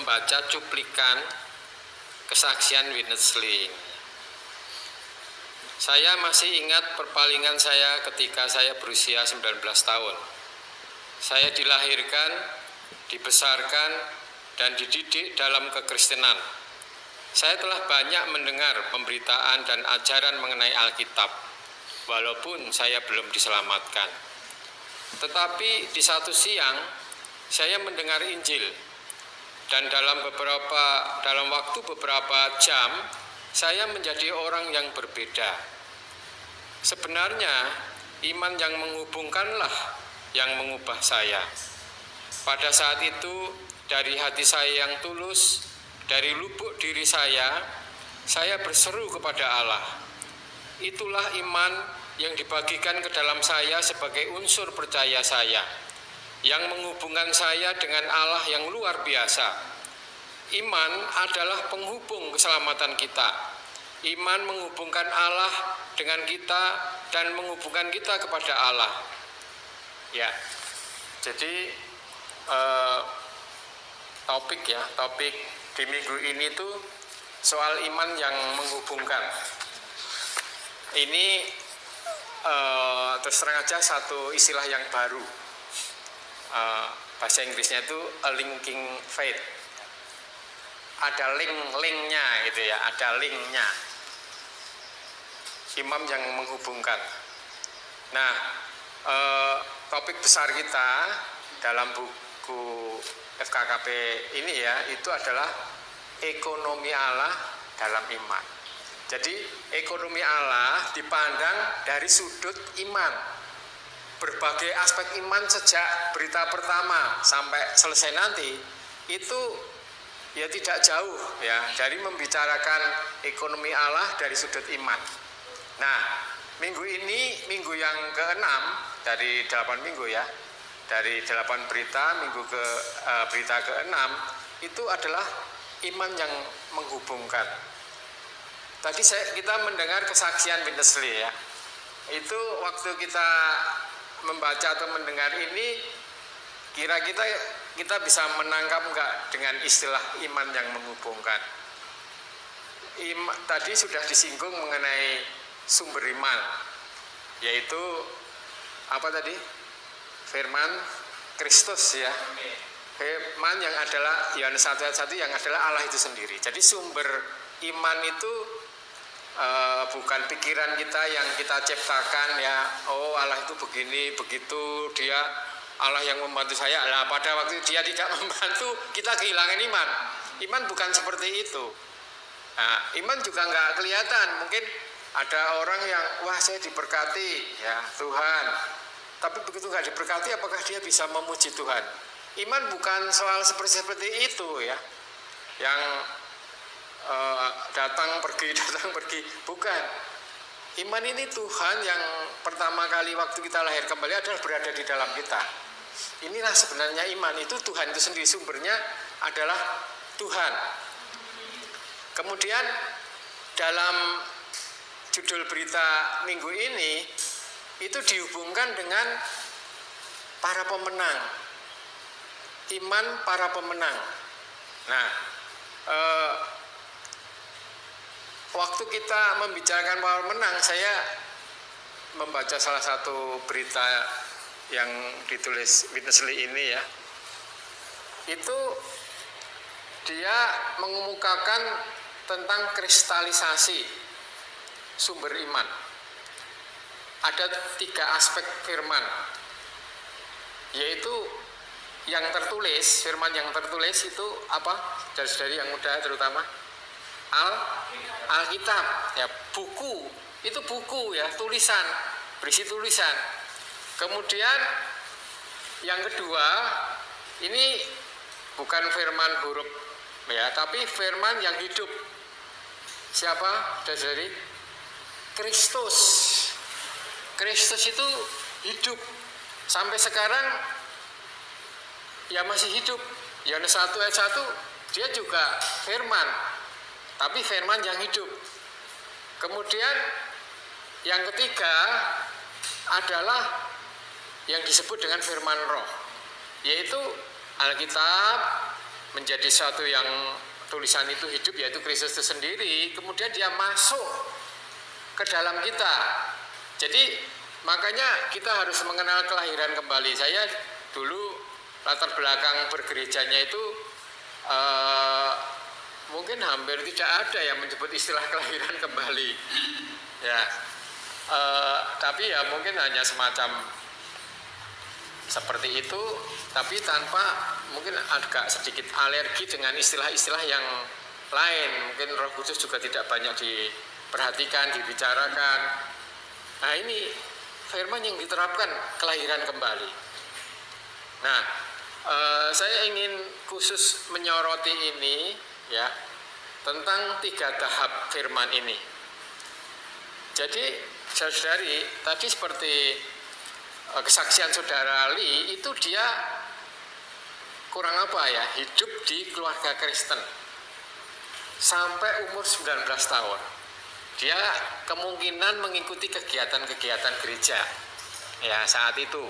membaca cuplikan kesaksian witness link. Saya masih ingat perpalingan saya ketika saya berusia 19 tahun. Saya dilahirkan, dibesarkan, dan dididik dalam kekristenan. Saya telah banyak mendengar pemberitaan dan ajaran mengenai Alkitab, walaupun saya belum diselamatkan. Tetapi di satu siang, saya mendengar Injil, dan dalam waktu beberapa jam, saya menjadi orang yang berbeda. Sebenarnya, iman yang menghubungkanlah yang mengubah saya. Pada saat itu, dari hati saya yang tulus, dari lubuk diri saya berseru kepada Allah. Itulah iman yang dibagikan ke dalam saya sebagai unsur percaya saya, yang menghubungkan saya dengan Allah yang luar biasa. Iman adalah penghubung keselamatan kita. Iman menghubungkan Allah dengan kita dan menghubungkan kita kepada Allah. Ya, jadi topik di minggu ini tuh soal iman yang menghubungkan. Ini terus terang aja satu istilah yang baru. Bahasa Inggrisnya itu a linking faith. Ada linknya gitu ya, ada linknya. Imam yang menghubungkan. Nah, topik besar kita dalam buku FKKP ini ya, itu adalah ekonomi Allah dalam iman. Jadi ekonomi Allah dipandang dari sudut iman. Berbagai aspek iman sejak berita pertama sampai selesai nanti itu ya tidak jauh ya dari membicarakan ekonomi Allah dari sudut iman. Nah, minggu ini minggu yang ke-6 dari 8 minggu ya. Dari 8 berita, berita ke-6 itu adalah iman yang menghubungkan. Tadi kita mendengar kesaksian witness link ya. Itu waktu kita membaca atau mendengar ini, kira kita bisa menangkap enggak dengan istilah iman yang menghubungkan. Tadi sudah disinggung mengenai sumber iman, yaitu apa tadi? Firman Kristus ya. Firman yang adalah Yohanes 1 ayat 1 yang adalah Allah itu sendiri. Jadi sumber iman itu bukan pikiran kita yang kita ciptakan ya. Oh, Allah itu begini, begitu, dia Allah yang membantu saya. Nah, pada waktu dia tidak membantu, kita kehilangan iman. Iman bukan seperti itu. Nah, iman juga nggak kelihatan. Mungkin ada orang yang, wah saya diberkati ya Tuhan. Tapi begitu nggak diberkati, apakah dia bisa memuji Tuhan? Iman bukan soal seperti itu ya. Yang datang pergi, bukan. Iman ini Tuhan yang pertama kali waktu kita lahir kembali adalah berada di dalam kita. Inilah sebenarnya iman, itu Tuhan itu sendiri, sumbernya adalah Tuhan. Kemudian dalam judul berita minggu ini itu dihubungkan dengan para pemenang, iman para pemenang. Nah, waktu kita membicarakan para pemenang, saya membaca salah satu berita yang ditulis witness link ini ya. Itu dia mengemukakan tentang kristalisasi sumber iman. Ada 3 aspek firman, yaitu yang tertulis, firman yang tertulis itu apa? Dari yang muda terutama Alkitab ya, buku, itu buku ya, tulisan, berisi tulisan. Kemudian yang kedua, ini bukan firman huruf ya, tapi firman yang hidup. Siapa? Dari Kristus. Kristus itu hidup. Sampai sekarang ya masih hidup. Yohanes 1 ayat 1 dia juga firman, tapi firman yang hidup. Kemudian yang ketiga adalah yang disebut dengan firman roh, yaitu Alkitab, menjadi sesuatu yang tulisan itu hidup, yaitu Kristus itu sendiri, kemudian dia masuk ke dalam kita. Jadi makanya kita harus mengenal kelahiran kembali. Saya dulu latar belakang bergerejanya itu mungkin hampir tidak ada yang menyebut istilah kelahiran kembali, ya. Tapi ya mungkin hanya semacam seperti itu, tapi tanpa mungkin agak sedikit alergi dengan istilah-istilah yang lain. Mungkin Roh Kudus juga tidak banyak diperhatikan, dibicarakan. Nah, ini firman yang diterapkan kelahiran kembali. Nah, saya ingin khusus menyoroti ini, ya, tentang 3 tahap firman ini. Jadi, saudari, tadi seperti kesaksian saudara Ali, itu dia kurang apa ya, hidup di keluarga Kristen sampai umur 19 tahun. Dia kemungkinan mengikuti kegiatan-kegiatan gereja, ya, saat itu.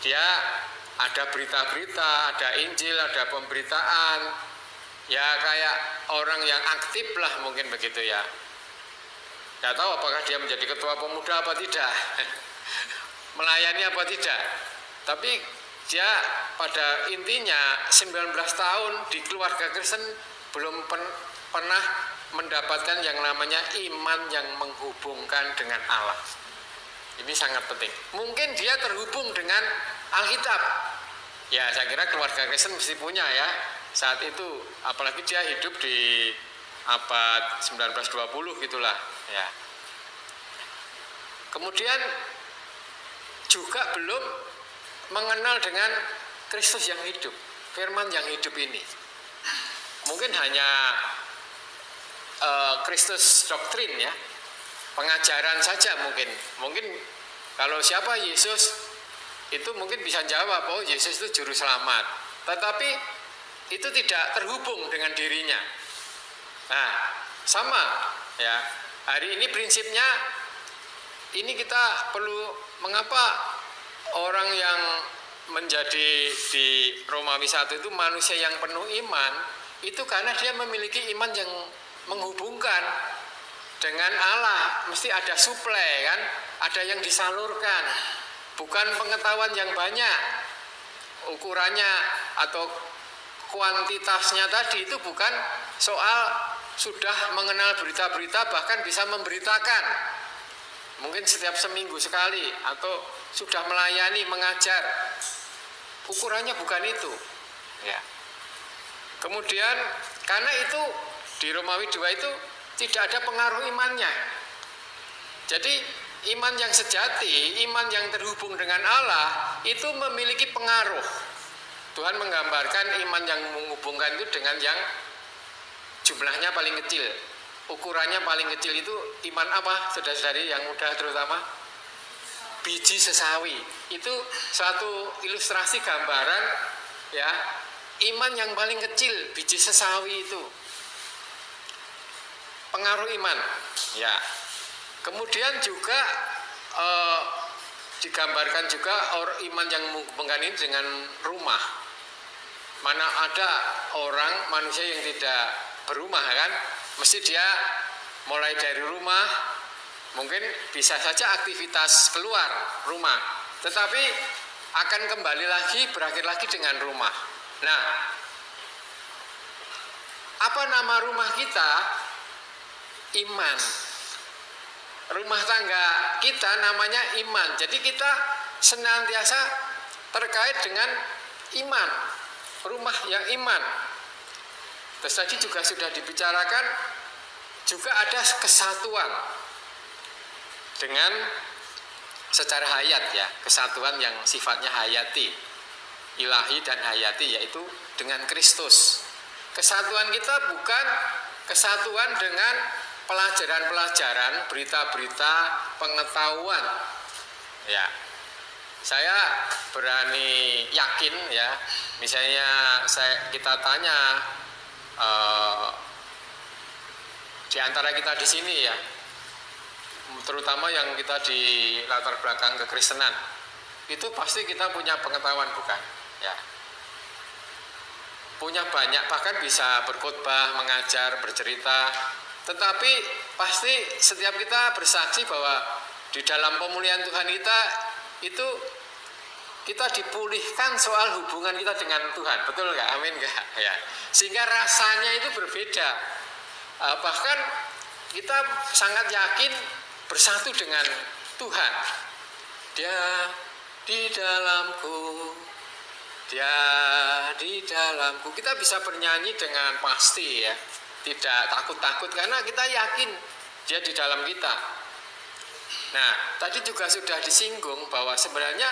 Dia ada berita-berita, ada Injil, ada pemberitaan, ya kayak orang yang aktif lah mungkin begitu ya. Tidak tahu apakah dia menjadi ketua pemuda apa tidak, melayani apa tidak. Tapi dia pada intinya 19 tahun di keluarga Kristen belum pernah mendapatkan yang namanya iman yang menghubungkan dengan Allah. Ini sangat penting. Mungkin dia terhubung dengan Alkitab. Ya, saya kira keluarga Kristen mesti punya ya. Saat itu, apalagi dia hidup di abad 1920 gitulah ya. Kemudian juga belum mengenal dengan Kristus yang hidup, firman yang hidup ini. Mungkin hanya Kristus doktrin ya, pengajaran saja mungkin. Mungkin kalau siapa Yesus itu mungkin bisa jawab, oh Yesus itu juru selamat. Tetapi itu tidak terhubung dengan dirinya. Nah, sama ya. Hari ini prinsipnya ini kita perlu, mengapa orang yang menjadi di Romawi 1 itu manusia yang penuh iman, itu karena dia memiliki iman yang menghubungkan dengan Allah. Mesti ada suplai kan, ada yang disalurkan, bukan pengetahuan yang banyak. Ukurannya atau kuantitasnya tadi itu bukan soal sudah mengenal berita-berita, bahkan bisa memberitakan mungkin setiap seminggu sekali, atau sudah melayani, mengajar. Ukurannya bukan itu ya. Kemudian karena itu di Romawi 2 itu tidak ada pengaruh imannya. Jadi iman yang sejati, iman yang terhubung dengan Allah itu memiliki pengaruh. Tuhan menggambarkan iman yang menghubungkan itu dengan yang jumlahnya paling kecil, ukurannya paling kecil. Itu iman apa, saudara-saudari yang muda terutama? Biji sesawi. Itu suatu ilustrasi gambaran ya, iman yang paling kecil, biji sesawi itu pengaruh iman ya. Kemudian juga digambarkan juga iman yang menghubungkan ini dengan rumah. Mana ada orang, manusia yang tidak berumah kan, mesti dia mulai dari rumah, mungkin bisa saja aktivitas keluar rumah, tetapi akan kembali lagi, berakhir lagi dengan rumah. Nah, apa nama rumah kita? Iman. Rumah tangga kita namanya iman. Jadi kita senantiasa terkait dengan iman, rumah yang iman. Terus tadi juga sudah dibicarakan, juga ada kesatuan dengan secara hayat ya, kesatuan yang sifatnya hayati, ilahi dan hayati, yaitu dengan Kristus. Kesatuan kita bukan kesatuan dengan pelajaran-pelajaran, berita-berita, pengetahuan. Ya, saya berani yakin ya, misalnya kita tanya di antara kita di sini ya, terutama yang kita di latar belakang kekristenan, itu pasti kita punya pengetahuan bukan? Ya. punya banyak, bahkan bisa berkhotbah, mengajar, bercerita. Tetapi pasti setiap kita bersaksi bahwa di dalam pemulihan Tuhan kita itu kita dipulihkan soal hubungan kita dengan Tuhan, betul nggak? Amin nggak? Ya. Sehingga rasanya itu berbeda. Bahkan kita sangat yakin bersatu dengan Tuhan. Dia di dalamku, dia di dalamku. Kita bisa bernyanyi dengan pasti ya, tidak takut-takut karena kita yakin dia di dalam kita. Nah, tadi juga sudah disinggung bahwa sebenarnya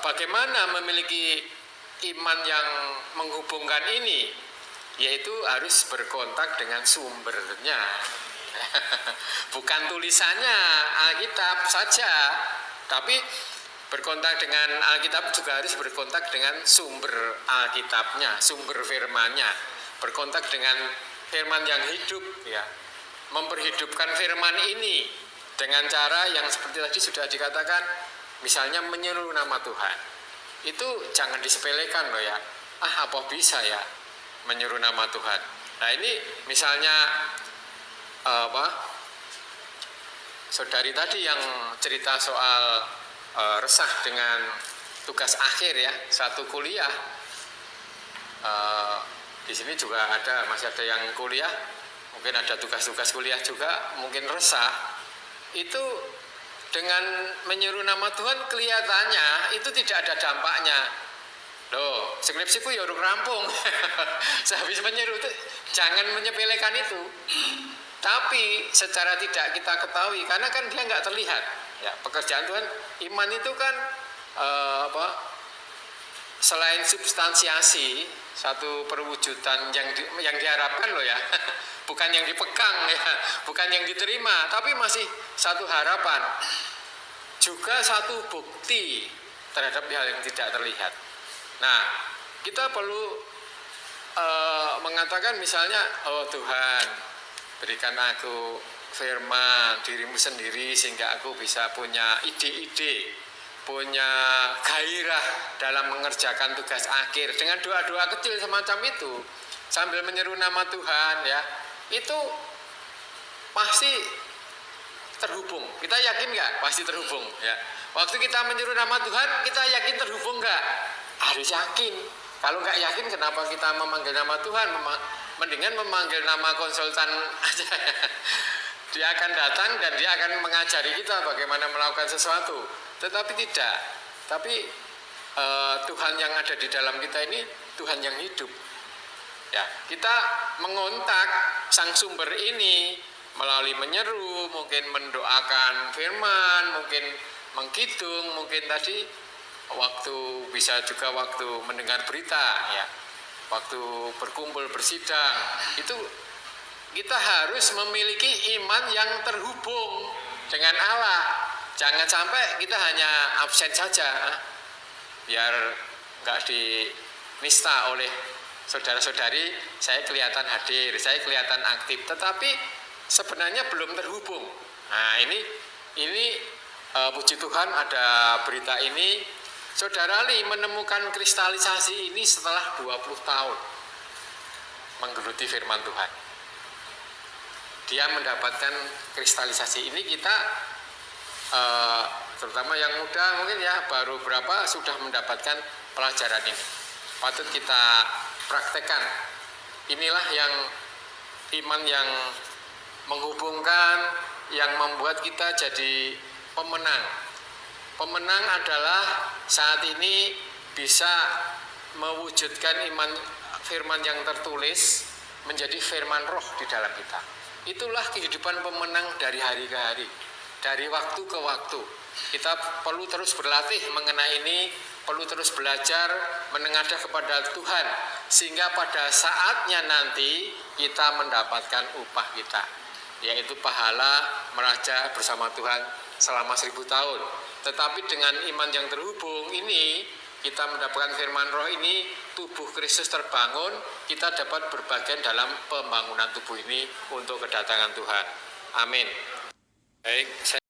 bagaimana memiliki iman yang menghubungkan ini, yaitu harus berkontak dengan sumbernya. Bukan tulisannya Alkitab saja, tapi berkontak dengan Alkitab juga harus berkontak dengan sumber Alkitabnya, sumber firman-Nya, berkontak dengan firman yang hidup ya. Memperhidupkan firman ini dengan cara yang seperti tadi sudah dikatakan, misalnya menyeru nama Tuhan. Itu jangan disepelekan loh ya. Apa bisa ya menyeru nama Tuhan. Nah ini misalnya saudari tadi yang cerita soal resah dengan tugas akhir ya, satu kuliah. Di sini juga masih ada yang kuliah, mungkin ada tugas-tugas kuliah juga, mungkin resah. Itu dengan menyeru nama Tuhan kelihatannya itu tidak ada dampaknya. Loh, skripsiku ya udah rampung. Sehabis menyeru itu jangan menyepelekan itu. Tapi secara tidak kita ketahui karena kan dia nggak terlihat. Ya, pekerjaan Tuhan, iman itu kan selain substansiasi, satu perwujudan yang diharapkan loh ya. Bukan yang dipegang ya, bukan yang diterima, tapi masih satu harapan. Juga satu bukti terhadap hal yang tidak terlihat. Nah, kita perlu mengatakan misalnya, oh Tuhan, berikan aku firman dirimu sendiri sehingga aku bisa punya ide-ide, punya gairah dalam mengerjakan tugas akhir. Dengan doa-doa kecil semacam itu, sambil menyeru nama Tuhan ya, itu pasti terhubung. Kita yakin nggak? Pasti terhubung ya. Waktu kita menyeru nama Tuhan, kita yakin terhubung nggak? Harus yakin. Kalau nggak yakin, kenapa kita memanggil nama Tuhan? Mendingan memanggil nama konsultan aja. Dia akan datang dan dia akan mengajari kita bagaimana melakukan sesuatu. Tetapi tidak. Tapi Tuhan yang ada di dalam kita ini Tuhan yang hidup. Ya, kita mengontak sang sumber ini melalui menyeru, mungkin mendoakan firman, mungkin mengkidung, mungkin tadi bisa juga waktu mendengar berita ya, waktu berkumpul bersidang. Itu kita harus memiliki iman yang terhubung dengan Allah. Jangan sampai kita hanya absen saja, biar nggak dinista oleh saudara-saudari, saya kelihatan hadir, saya kelihatan aktif, tetapi sebenarnya belum terhubung. Nah ini puji Tuhan ada berita ini. Saudara Li menemukan kristalisasi ini setelah 20 tahun menggeluti firman Tuhan. Dia mendapatkan kristalisasi ini. Kita terutama yang muda mungkin ya, baru berapa sudah mendapatkan pelajaran ini. Patut kita praktekkan. Inilah yang iman yang menghubungkan, yang membuat kita jadi pemenang. Pemenang adalah saat ini bisa mewujudkan iman firman yang tertulis menjadi firman roh di dalam kita. Itulah kehidupan pemenang dari hari ke hari, dari waktu ke waktu. Kita perlu terus berlatih mengenai ini, perlu terus belajar menengadah kepada Tuhan, sehingga pada saatnya nanti kita mendapatkan upah kita, yaitu pahala meraja bersama Tuhan selama 1000 tahun. Tetapi dengan iman yang terhubung ini, kita mendapatkan firman roh ini, tubuh Kristus terbangun, kita dapat berbagian dalam pembangunan tubuh ini untuk kedatangan Tuhan. Amin. Baik.